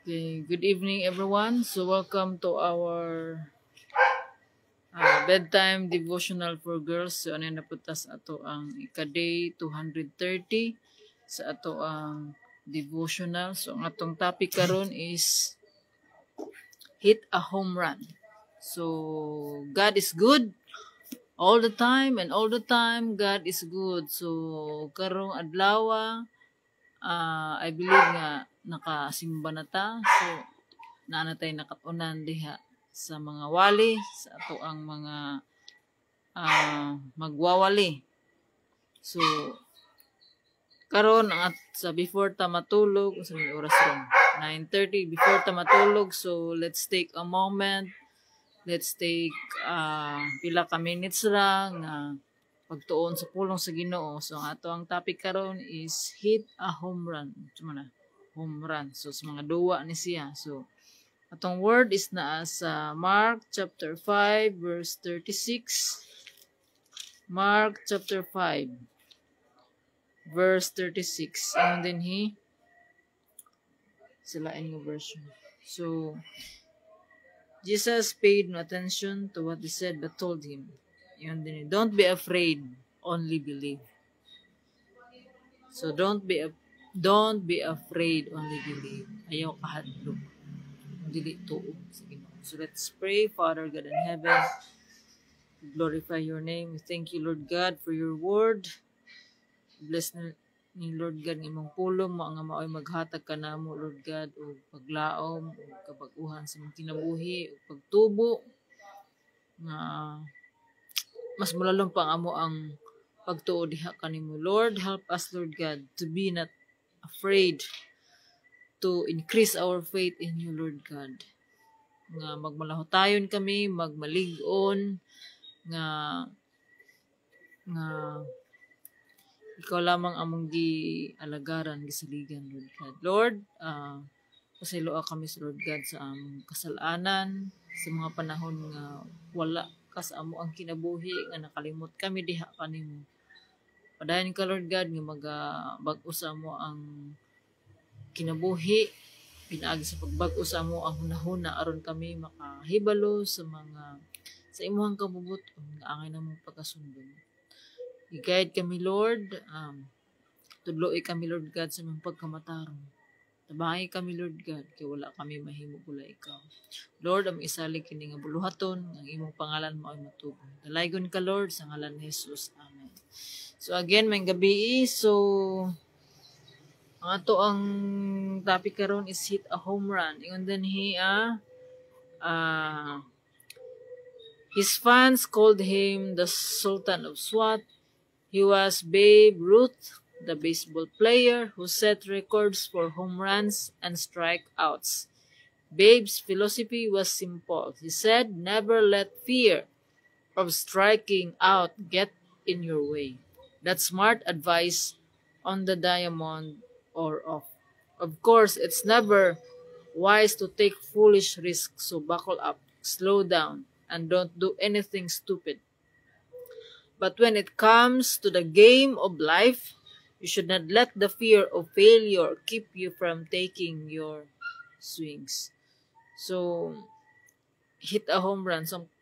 Okay, good evening everyone. So welcome to our bedtime devotional for girls. So ano na putas ato ang ika-day 230 sa ato ang devotional. So ang atong topic karon is hit a home run. So God is good all the time and all the time God is good. So karong adlaw I believe nga nakasimba na ta. So naanatay nakatunan diha sa mga wali sa ato ang mga magwawali. So karon ang sa before ta matulog sa may oras ron 9:30 before ta matulog. So let's take a moment, let's take pila ka minutes lang pagtuon sa pulong sa Ginoo. So ang ato ang topic karon is hit a home run. Sumana home run. So sa mga duwa ni siya. So atong word is naa sa Mark chapter 5 verse 36. Mark chapter 5 verse 36. And then sila in version. So Jesus paid no attention to what they said but told him. And then don't be afraid, only believe. So don't be afraid, only believe. Ayaw kahadlok. Dili tuo sa Ginoo. So let's pray. Father God in heaven, we glorify your name. We thank you, Lord God, for your word. Bless ni Lord God ng imong pulong mo nga maoy maghatag kanamo, Lord God, o paglaom o kabag-uhan sa mga kinabuhi o pagtubo nga mas mulalong pa amo ang pagtuo diha kanimo. Lord, help us, Lord God, to be not afraid, to increase our faith in you, Lord God. Nga magmalahotayon kami, magmalig-on, nga ikaw lamang among gialagaran, gisaligan, Lord God. Lord, pasiloa kami sa Lord God sa among kasalanan, sa mga panahon nga wala kas amo ang kinabuhi, nga nakalimot kami diha kanimo. Padayon ka, Lord God, nga mag-bag-o sa mo ang kinabuhi, pinaagi sa pagbag-o sa mo ang hunahuna aron kami makahibalo sa imuhang kabubuton nga angay namong pagkasundon. I-guide kami, Lord. Tudloi kami, Lord God, sa mga pagkamatarong. Tabangi kami, Lord God, kaya wala kami mahimo pula ikaw. Lord, ang isalig kini nga buluhaton, ang imong pangalan mo ay matubong. Dalaygon ka, Lord, sa ngalan ni Jesus. Amen. So again, may gabi. So ang ato ang topic karon is hit a home run. And then his fans called him the Sultan of SWAT. He was Babe Ruth, the baseball player who set records for home runs and strikeouts. Babe's philosophy was simple. He said, never let fear of striking out get in your way. That's smart advice on the diamond or off. Of course, it's never wise to take foolish risks, so buckle up, slow down, and don't do anything stupid. But when it comes to the game of life, you should not let the fear of failure keep you from taking your swings. So, hit a home run. So,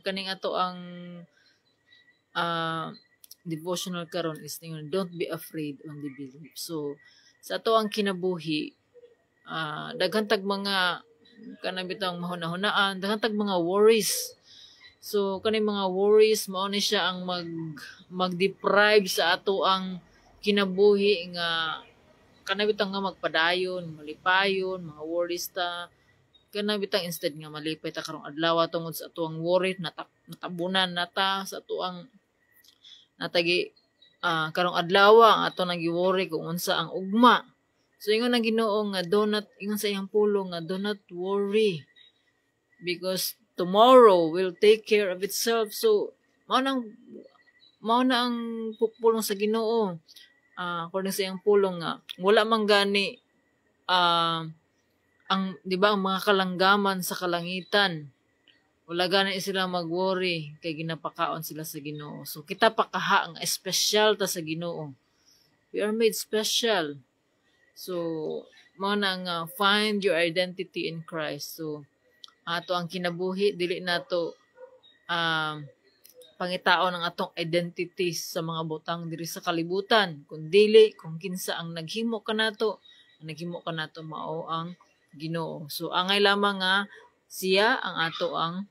kaning ato ang devotional karon is don't be afraid, only believe. So sa ato ang kinabuhi, daghan tag mga kanang bitang mahuna-hunaan, daghan tag mga worries. So kaning mga worries mao ni siya ang mag-deprive sa ato ang kinabuhi nga kanang bitang nga magpadayon, malipayon, mga worries ta kanang bitang instead nga malipay ta karong adlaw tungod sa ato ang worry natabunan nata sa ato ang natagi karong adlaw ang ato nagiworry kung unsa ang ugma. So ingon ang Ginoo nga ingon sa iyang pulong nga do not worry because tomorrow will take care of itself. So mao na ang pulong sa Ginoo. According sa iyang pulong nga wala man gani ang di ba ang mga kalanggaman sa kalangitan. Wala gani sila mag-worry kay ginapakaon sila sa Ginoo. So kita pakaha ang espesyal ta sa Ginoo. We are made special. So mo nang find your identity in Christ. So ato ang kinabuhi dili nato pangitaon ang atong identity sa mga butang diri sa kalibutan, kun dili kung kinsa ang naghimo kanato mao ang Ginoo. So angay lamang nga siya ang ato ang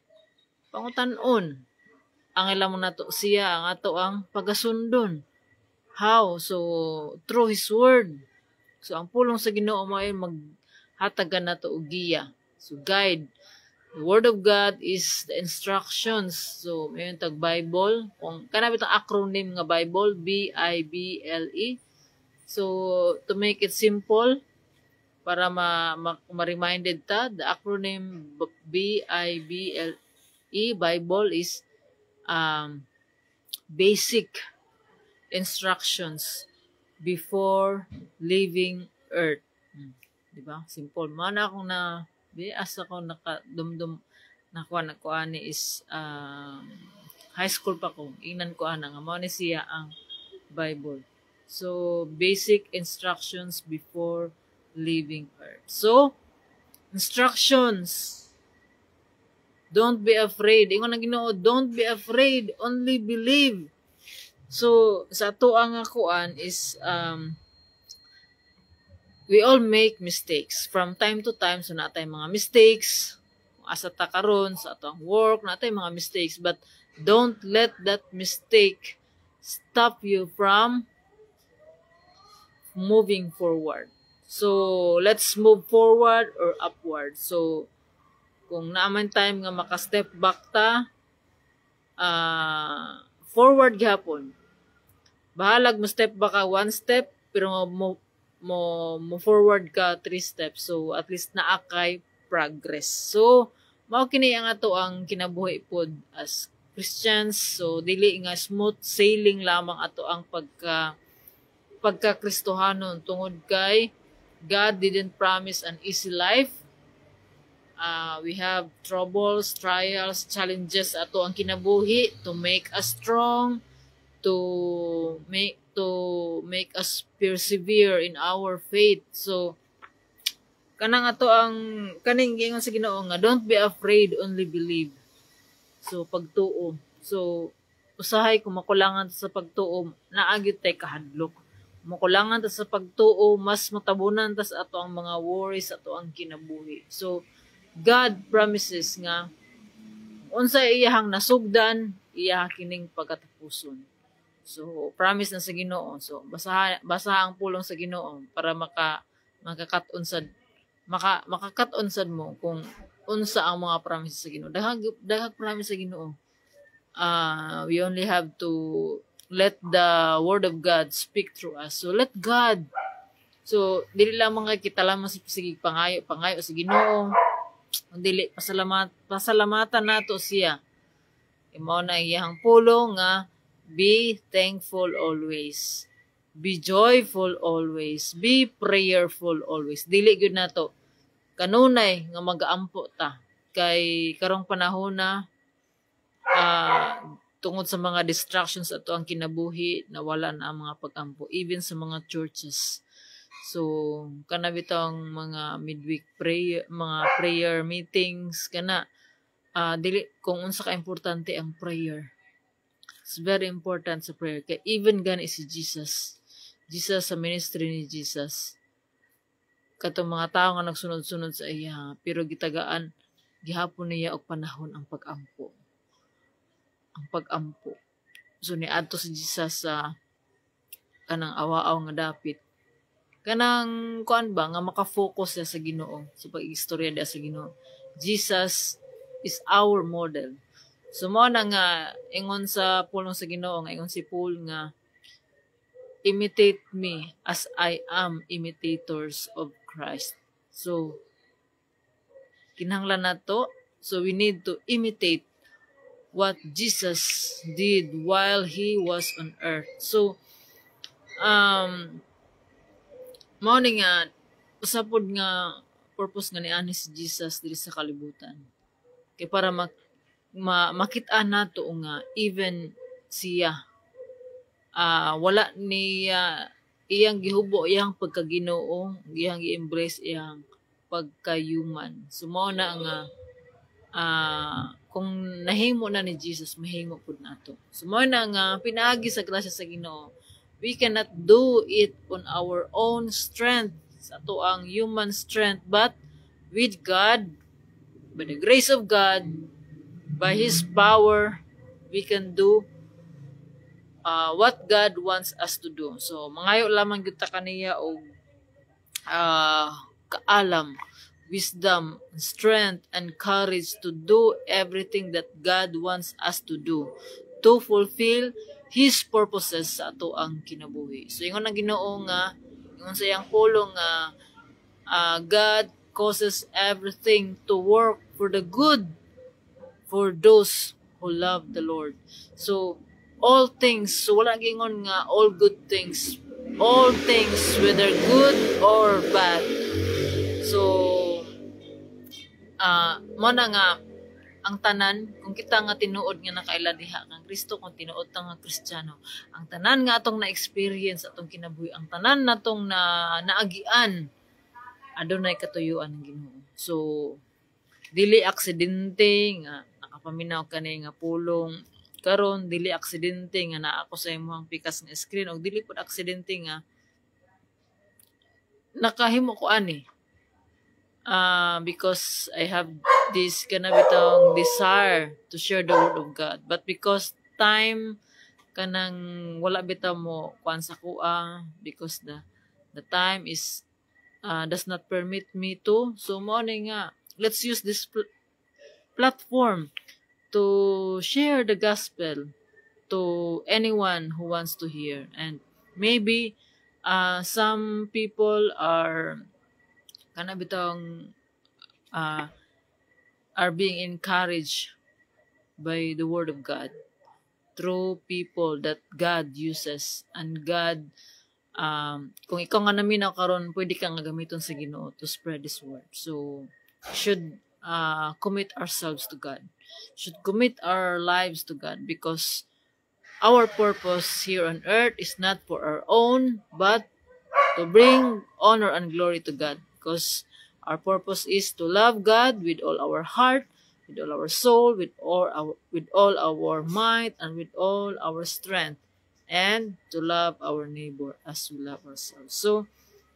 pangutan-on. Angay lamang nato siya ang ato ang pagasundon. How? So through His Word. So ang pulong sa Ginoo mo ay maghatagan nato og giya. So guide. The Word of God is the instructions. So mayon tag Bible. Kung kanabit ang acronym nga Bible, B-I-B-L-E. So to make it simple, para ma-reminded ta, the acronym B-I-B-L-E, Bible is basic instructions before leaving earth. Diba? Simple. Mana akong asa ko nakadumdum nakuha ni is high school pa ko. Ingnan ko nga mao ni siya ang Bible. So, basic instructions before leaving earth. So, instructions. Don't be afraid. Ingon ang Ginoo, don't be afraid, only believe. So, sa ato ang kuan is we all make mistakes from time to time. So natay mga mistakes asa ta karon sa atong work, natay mga mistakes, but don't let that mistake stop you from moving forward. So let's move forward or upward. So kung naaman time nga maka-step back ta, forward gihapon. Bahalag mo step back ka 1 step, pero mo forward ka 3 steps. So at least naakay progress. So mao kini ang ato ang kinabuhi pod as Christians. So dili nga smooth sailing lamang ato ang pagka-Kristohanon tungod kay God didn't promise an easy life. We have troubles, trials, challenges ato ang kinabuhi to make us strong, to make us persevere in our faith. So kanang ato ang kaning gingon sa Ginoo nga don't be afraid, only believe. So pagtuo. So usahay kung makulangan sa pagtuo, naagit tay kahadlok. Makulangan ta sa pagtuo, mas matabunan ta sa ato ang mga worries, ato ang kinabuhi. So God promises nga unsa iyahang nasugdan, iya kining pagkatapuson. So promise na sa Ginoo. So basaha ang pulong sa Ginoo para makakat-on sad mo kung unsa ang mga promises sa Ginoo. Daghang promise sa Ginoo. We only have to let the Word of God speak through us. So let God. So dili lamang kay kita lamang sige pangayo sa Ginoo. Dili pasalamatan nato siya. Mao na iyang pulong nga be thankful always. Be joyful always. Be prayerful always. Dili gyud nato kanunay nga mag-aampo ta kay karong panahon na tungod sa mga distractions ato ang kinabuhi, nawala na ang mga pag-ampo even sa mga churches. So kana bitang mga midweek prayer, mga prayer meetings kana dili kung unsa ka importante ang prayer. It's very important sa prayer kay even gani si Jesus sa ministry ni Jesus katong mga tao nga nagsunod-sunod sa iya pero gitagaan gihapon niya og panahon ang pag-ampo. So niadto si Jesus sa kanang awa-aw nga dapit. Kanang kuan ba nga maka-focus sa Ginoo sa pag-istorya sa Ginoo. Jesus is our model. So mo na nga ingon sa pulong sa Ginoo nga ingon si Paul nga imitate me as I am imitators of Christ. So kinahanglan nato, so we need to imitate what Jesus did while He was on earth. So, mao ni nga, usapod nga, purpose nga ni ani si Jesus diri sa kalibutan. Kay para makita nato nga, even siya, wala niya iyang gihubo iyang pagkaginoo, iyang gi-embrace iyang pagka-human. So mao na nga kung nahimo na ni Jesus, mahimo pud nato. So mao na nga pinaagi sa grasya sa Ginoo. We cannot do it on our own strength, sa ato ang human strength, but with God, by the grace of God, by His power, we can do what God wants us to do. So mangayo lamang gyud ta kaniya og kaalam, wisdom, strength, and courage to do everything that God wants us to do to fulfill His purposes sa ato ang kinabuhi. So ingon ang Ginoo nga, ingon sa iyang pulong nga God causes everything to work for the good for those who love the Lord. So all things, so wala gingon nga all good things, all things whether good or bad. So mo na nga ang tanan, kung kita nga tinuod nga nakaila diha kang Kristo, kung tinuod ta nga Kristiyano, ang tanan nga atong na-experience atong kinabuhi, ang tanan natong naagian, adunay katuyuan ng Ginoo. So dili aksidente nga nakapaminaw kani nga pulong karon, dili aksidente nga naa ako sa imong pikas nga screen, o dili pud aksidente nga nakahimo ko ani. Because I have this kanabitang desire to share the word of God, but because time kanang wala bitaw mo kuan sa kuha, because the time is does not permit me to, so mo ni nga let's use this platform to share the gospel to anyone who wants to hear. And maybe some people are kanabitang are being encouraged by the word of God through people that God uses. And God, kung ikaw nga namin karon, pwede kang gamiton sa Ginoo to spread this word. So should commit ourselves to God, should commit our lives to God, because our purpose here on earth is not for our own, but to bring honor and glory to God. Because our purpose is to love God with all our heart, with all our soul, with all our might, and with all our strength, and to love our neighbor as we love ourselves. So,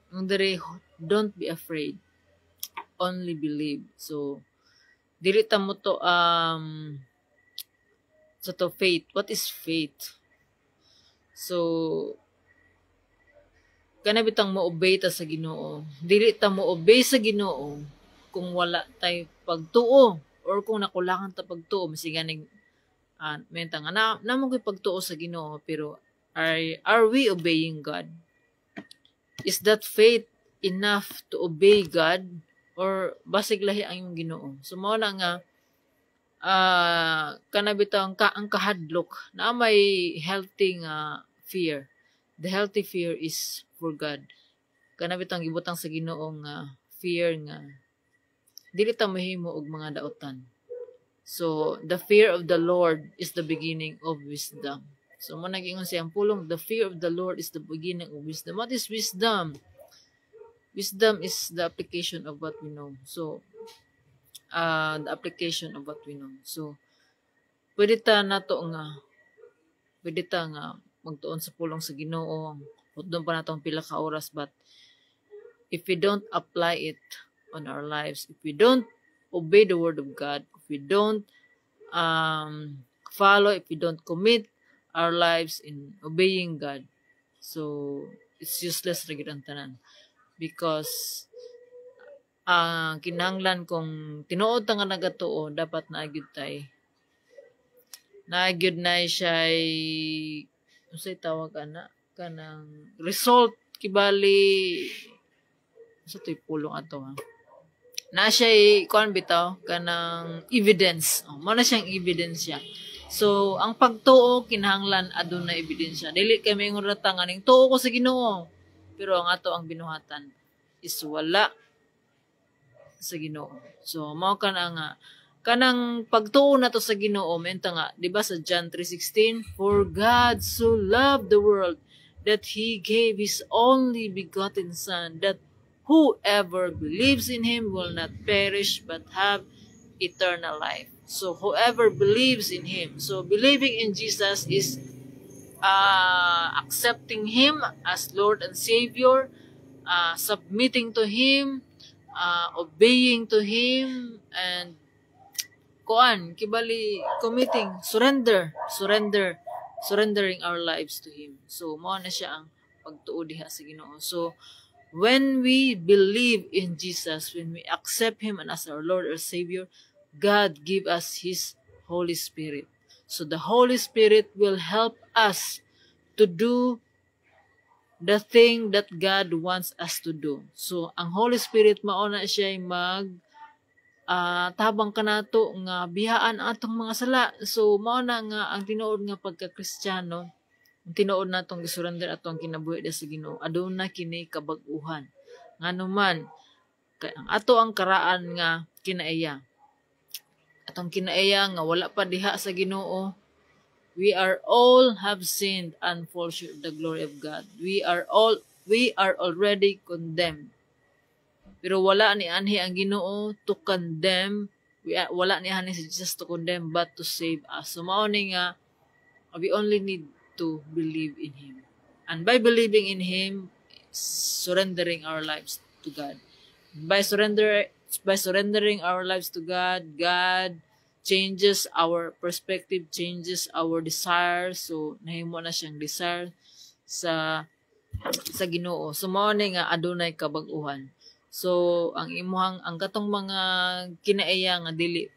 don't be afraid, only believe. So, dili ta mo to faith. What is faith? So, kana bitang mo-obey ta sa Ginoo. Dili ta mo-obey sa Ginoo kung wala tay pagtuo, or kung nakulangan ta pagtuo, masiganig menta nga namo koy pagtuo sa Ginoo, pero are we obeying God? Is that faith enough to obey God, or basig lahi ang imong Ginoo? So mao na nga kana bitang ang kahadlok na may healthy fear. The healthy fear is for God. Kana bitang gibutang sa Ginoo nga fear nga dili ta mahimo og mga daotan. So the fear of the Lord is the beginning of wisdom. So mo nag-ingon siyang pulong, the fear of the Lord is the beginning of wisdom. What is wisdom? Wisdom is the application of what we know. So the application of what we know. So pwede ta nga magtuon sa pulong sa Ginoo, doon pa natong pila ka oras, but if we don't apply it on our lives, if we don't obey the word of God, if we don't follow, if we don't commit our lives in obeying God, so it's useless ra gyud ang tanan. Because kinahanglan kung tinuod ta nga nagatuo, dapat naagyud tay naagyud na siya unsay tawag kanang result, kibali sa to'y pulong ato na siya kuan bitaw kanang evidence. Mao na siyang ebidensya. So ang pagtuo kinahanglan aduna ebidensya. Dili kay mingon ra ta nga ning tuo ko sa Ginoo, pero ang ato ang binuhatan is wala sa Ginoo. So mao nga kanang pagtuo nato sa Ginoo, menta nga di ba sa John 3:16, for God so loved the world that He gave His only begotten Son, that whoever believes in Him will not perish but have eternal life. So whoever believes in Him. So believing in Jesus is accepting Him as Lord and Savior, submitting to Him, obeying to Him, and kibali surrendering our lives to Him. So mao na siya ang pagtuo diha sa Ginoo. So when we believe in Jesus, when we accept Him as our Lord or Savior, God give us His Holy Spirit. So the Holy Spirit will help us to do the thing that God wants us to do. So ang Holy Spirit mao na siya tabang kanato nga biyaan atong mga sala. So mao na nga ang tinuod nga pagka-Kristiyano, ang tinuod natong gisurrender atong kinabuhi sa Ginoo, aduna kini kabag-uhan. Nganuman kay ang ato ang karaan nga kinaiya. Atong kinaiya nga wala pa diha sa Ginoo. We are all have sinned and fall short of the glory of God. We are already condemned. Pero wala ni anhi ang Ginoo to condemn. Wala ni anhi si Jesus to condemn but to save us. So mao ni nga we only need to believe in Him. And by believing in Him, surrendering our lives to God. By surrendering our lives to God, God changes our perspective, changes our desire. So nahimo na siyang desire sa Ginoo. So mao ni nga adunay kabag-uhan. So ang katong mga kinaiya nga dili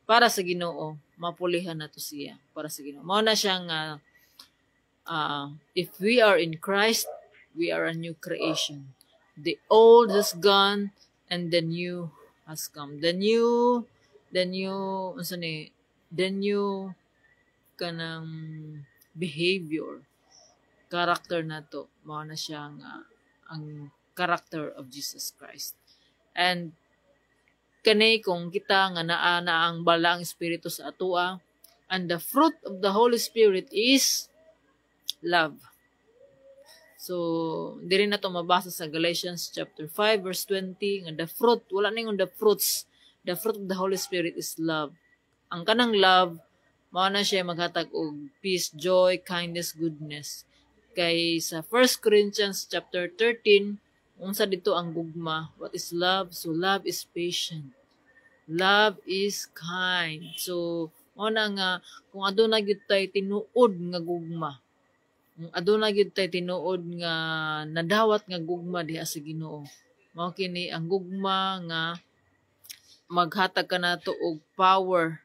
para sa Ginoo, mapulihan nato siya para sa Ginoo. Mao na siya nga if we are in Christ, we are a new creation. The old has gone and the new has come. The new kanang behavior, character nato, mao na siya nga ang character of Jesus Christ. And kani kung kita nga naa ang balang espiritu sa atoa, and the fruit of the Holy Spirit is love. So diri na to mabasa sa Galatians chapter 5 verse 20 nga the fruit, wala ningon the fruits. The fruit of the Holy Spirit is love. Ang kanang love mao na siya maghatag og peace, joy, kindness, goodness. Kay sa 1 Corinthians chapter 13, unsa dito ang gugma? What is love? So love is patient. Love is kind. So mao na nga kung aduna gyud tay tinuod nga gugma. Kung aduna gyud tay tinuod nga nadawat nga gugma diha sa Ginoo. Mao kini ang gugma nga maghatag kanato og power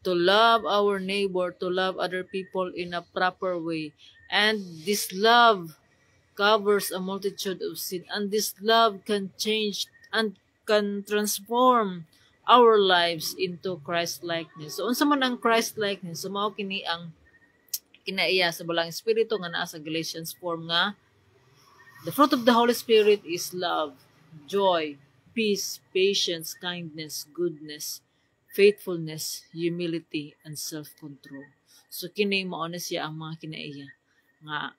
to love our neighbor, to love other people in a proper way. And this love covers a multitude of sin. And this love can change and can transform our lives into Christ-likeness. So, unsa man ang Christ-likeness? So, mao kini ang kinaiya sa balang espiritu nga naa sa Galatians 4 nga the fruit of the Holy Spirit is love, joy, peace, patience, kindness, goodness, faithfulness, humility, and self-control. So kini mao na siya ang mga kinaiya nga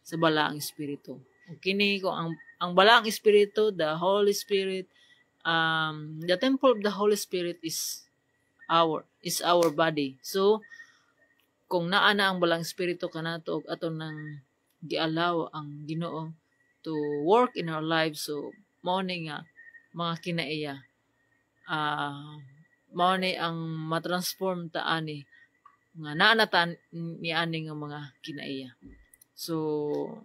sa balaang espiritu. Kini ko ang balaang espiritu, the Holy Spirit, the temple of the Holy Spirit is our body. So kung naa na ang balaang espiritu kanato og ato nang gialaw ang Ginoo to work in our lives, so mao ni nga mga kinaiya mao ni ang matransform ta ani nga naa na ta ni ani nga mga kinaiya. So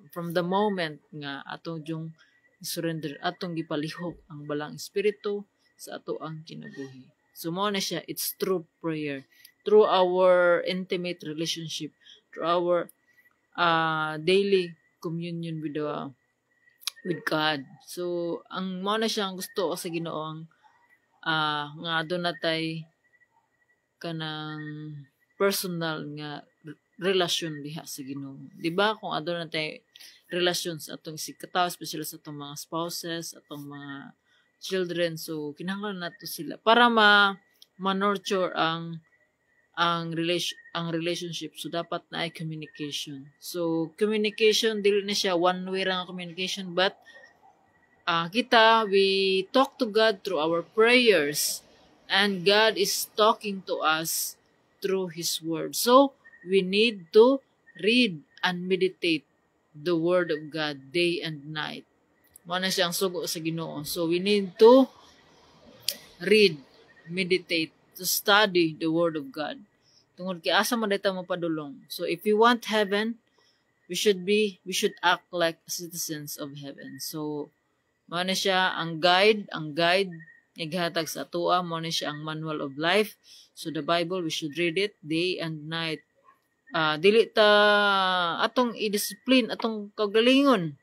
from the moment nga atong yung surrender, atong gipalihok ang balang espiritu sa ato ang kinabuhi. So mao na siya, it's through prayer, through our intimate relationship, through our daily communion with God. So ang mao na siya ang gusto ko sa Ginoo ang nga aduna tay kanang personal nga relasyon diha sa Ginoo. Di ba kung aduna tay relasyon sa atong sikataw, especially sa atong mga spouses, atong mga children, so kinahanglan nato sila para ma-nurture ang ang relationship, so dapat na ay communication. So communication dili na siya one way ra nga communication, but we talk to God through our prayers, and God is talking to us through His Word. So we need to read and meditate the Word of God day and night. Mao na siyang sugo sa Ginoo. So we need to read, meditate, to study the Word of God. Tungod kay asa man dito mapadulong. So if we want heaven, we should act like citizens of heaven. So mao na siya ang guide naghatag sa atoa, mao na siya ang manual of life. So the Bible, we should read it day and night. Dili ta atong i-discipline atong kaugalingon.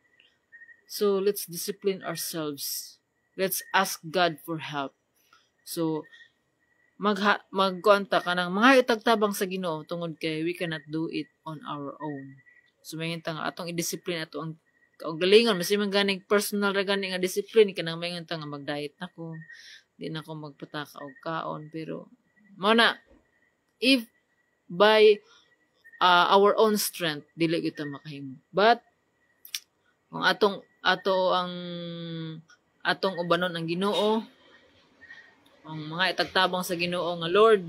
So let's discipline ourselves. Let's ask God for help. So magkuanta ka ng mga itagtabang sa Ginoo tungod kay we cannot do it on our own. So mayinta nga atong i-discipline ato ang kaugalingon, mas man ganing personal ra gani nga discipline kanang mayinta nga mag-diet nako, di na ko magpataka og kaon, pero mao na if by our own strength dili kita makahimo. But kung atong ubanon ang Ginoo, ang mga itagtabang sa Ginoo nga Lord,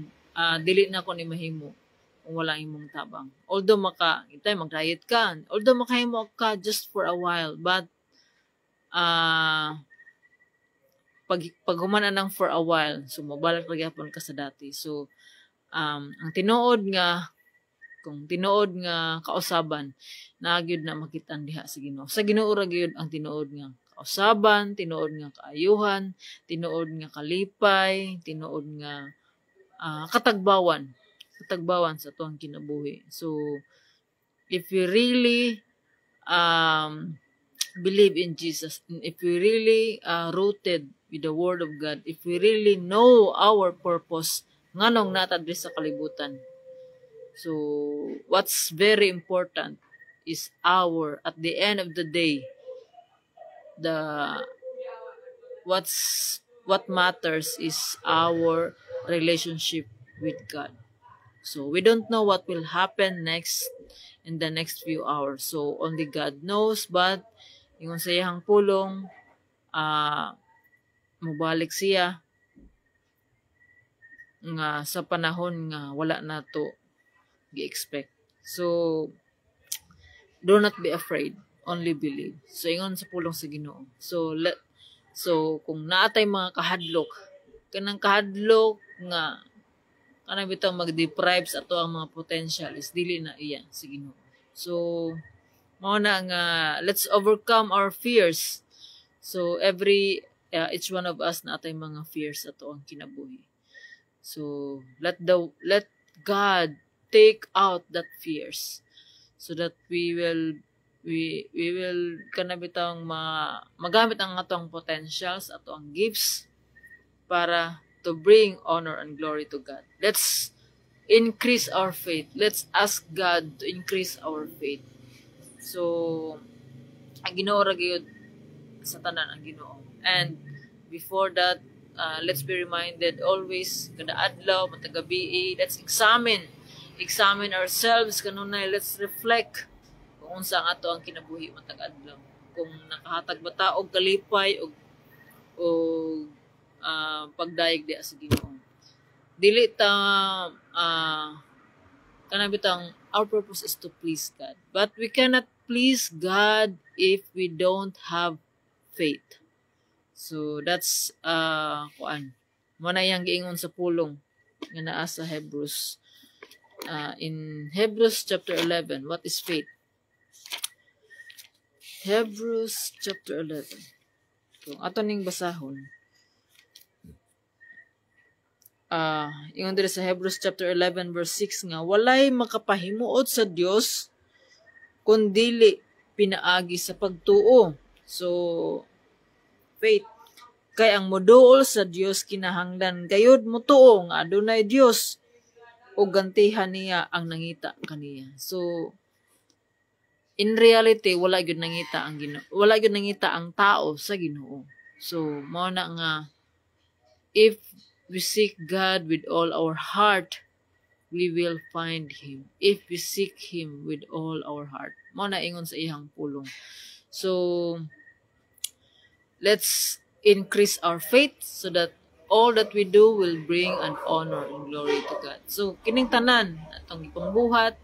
dili na ko ni mahimo kung wala imong tabang. Although mag-diet ka, although makahimo ka just for a while, but pag humana nang for a while, so mabalik ra gyapon ka sa dati. So ang kung tinuod nga kausaban, nagyud na makitaan diha sa Ginoo. Sa Ginoo ra gyud ang tinuod nga kausaban, tinuod nga kaayuhan, tinuod nga kalipay, tinuod nga katagbawan sa tuang kinabuhi. So if we really believe in Jesus, and if we really rooted with the Word of God, if we really know our purpose nganong natadri sa kalibutan, so what's very important is at the end of the day, what matters is our relationship with God. So we don't know what will happen next in the next few hours. So only God knows, but yung sa iyang pulong, mubalik siya nga sa panahon nga wala na to gi-expect. So do not be afraid, only believe. So ingon sa pulong sa Ginoo. So kung naatay mga kahadlok, kanang kahadlok nga kanang bitaw mag-deprive sa ato ang mga potential is dili na iya sa Ginoo. So mao na nga let's overcome our fears. So each one of us na atay mga fears ato ang kinabuhi. So let God take out that fears, so that we will kanabitang magamit ang atong potentials, atong gifts para to bring honor and glory to God. Let's increase our faith. Let's ask God to increase our faith. So ang Ginoo ra gyud sa tanan ang Ginoo. And before that, let's be reminded always kada adlaw matag gabi, let's examine ourselves kanunay. Let's reflect kung unsa ang ato ang kinabuhi matag adlaw, kung nakahatag ba ta og kalipay og pagdayeg di sa Ginoo. Dili ta kanabitang our purpose is to please God, but we cannot please God if we don't have faith. So that's mo na yang giingon sa pulong nga naa sa Hebrews. In Hebrews chapter 11, what is faith? Hebrews chapter 11. So, ato ning basahon. Ingon diri sa Hebrews chapter 11 verse 6 nga walay makapahimuot sa Dios kundili pinaagi sa pagtuo. So faith kay ang moduol sa Dios kinahanglan gayud motuo nga adunay Dios o gantihan niya ang nangita kaniya. So in reality wala gyud nangita ang Ginoo, wala gyud nangita ang tao sa Ginoo. So mao na nga if we seek God with all our heart, we will find Him if we seek Him with all our heart. Mao na ingon sa iyang pulong. So, let's increase our faith so that all that we do will bring an honor and glory to God. So, kining tanan, atong ipangbuhat,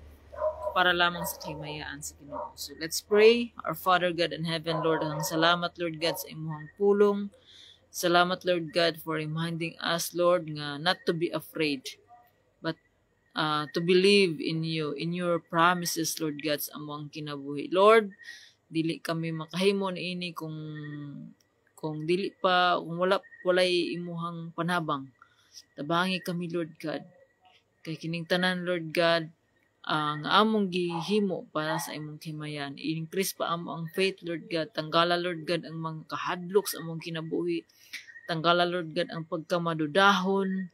para lamang sa kahimayaan sa Ginoo. So, let's pray. Our Father God in heaven, Lord, ang salamat, Lord God, sa imuhang pulong. Salamat, Lord God, for reminding us, Lord, nga not to be afraid, but to believe in you, in your promises, Lord God, sa among kinabuhi. Lord, dili kami makahimo niini kung dili pa, kung walay imuhang panabang. Tabangi kami, Lord God. Kay kining tanan, Lord God, ang among gihimo para sa imong himayan. I-increase pa amo ang faith, Lord God. Tanggala, Lord God, ang mga kahadlok sa among kinabuhi. Tanggala, Lord God, ang pagkamadudahon.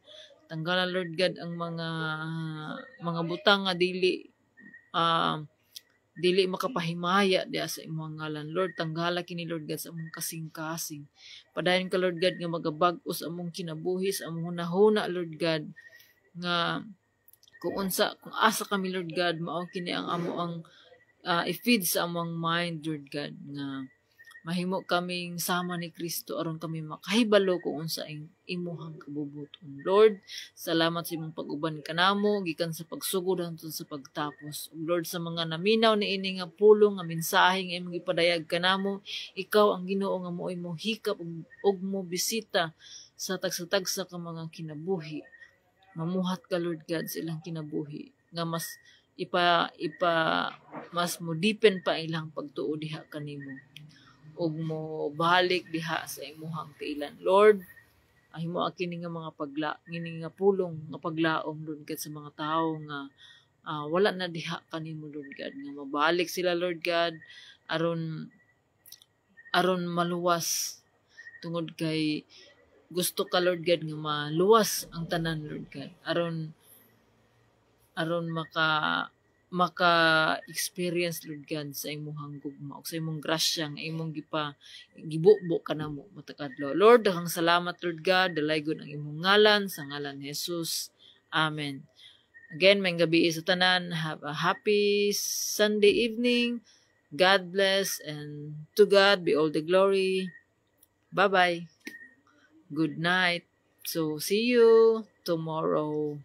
Tanggala, Lord God, ang mga butang nga dili makapahimaya diya sa imong ngalan. Lord, tanggala kini, Lord God, sa among kasing-kasing. Padayon ka, Lord God, nga magabag-o sa among kinabuhi, sa among hunahuna, Lord God, nga kung asa kami, Lord God, mao kini ang amo ang i-feed sa among mind, Lord God, nga mahimo kaming sama ni Kristo aron kami makahibalo kung unsa ang imuhang kabubuton. Lord, salamat sa imong pag-uban kanamo gikan sa pagsugod hangtod sa pagtapos. Lord, sa mga naminaw ni ini nga pulong nga mensahe nga imong gipadayag kanamo, ikaw ang Ginoo nga mo'y mo hikap ug mo bisita sa tagsa-tagsa ka mga kinabuhi. Mamuhat ka, Lord God, sa ilang kinabuhi nga mas mas mo deepen pa ilang pagtuo diha kanimo ug mo balik diha sa imuhang kailan. Lord, ahimo kini nga mga ngini nga pulong nga paglaom, Lord God, sa mga tawo nga wala na diha kanimo, Lord God, nga mabalik sila, Lord God, aron maluwas tungod kay gusto ka, Lord God, nga maluwas ang tanan, Lord God, aron maka-experience, Lord God, sa imong gugma o sa imong grasya nga imong gibubo kanamo matag adlaw. Lord, daghang salamat, Lord God, dalaygon ang imong ngalan sa ngalan ni Jesus. Amen. Again, may gabi sa tanan. Have a happy Sunday evening. God bless, and to God be all the glory. Bye-bye. Good night. So, see you tomorrow.